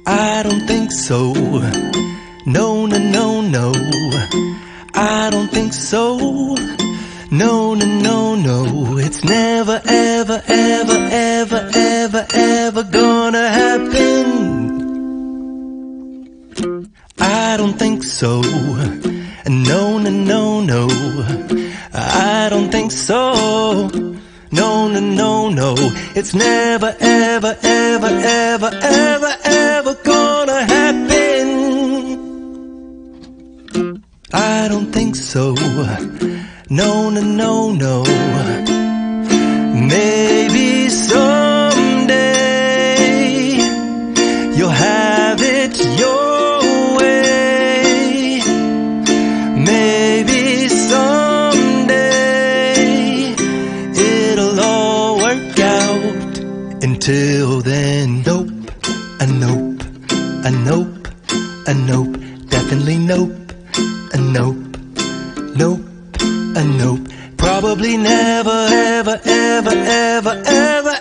I don't think so. No, no, no, no. I don't think so. No, no, no, no. It's never, ever, ever, ever, ever, ever gonna happen. I don't think so. No, no, no, no. I don't think so. No, no, no, no. It's never, ever, ever, ever, ever, ever gonna happen. I don't think so. No, no, no, no. Maybe someday you'll have it your way. Maybe someday it'll all work out. Until then, nope, a nope, a nope, a nope, definitely nope, a nope, nope, a nope. Probably never, ever, ever, ever, ever,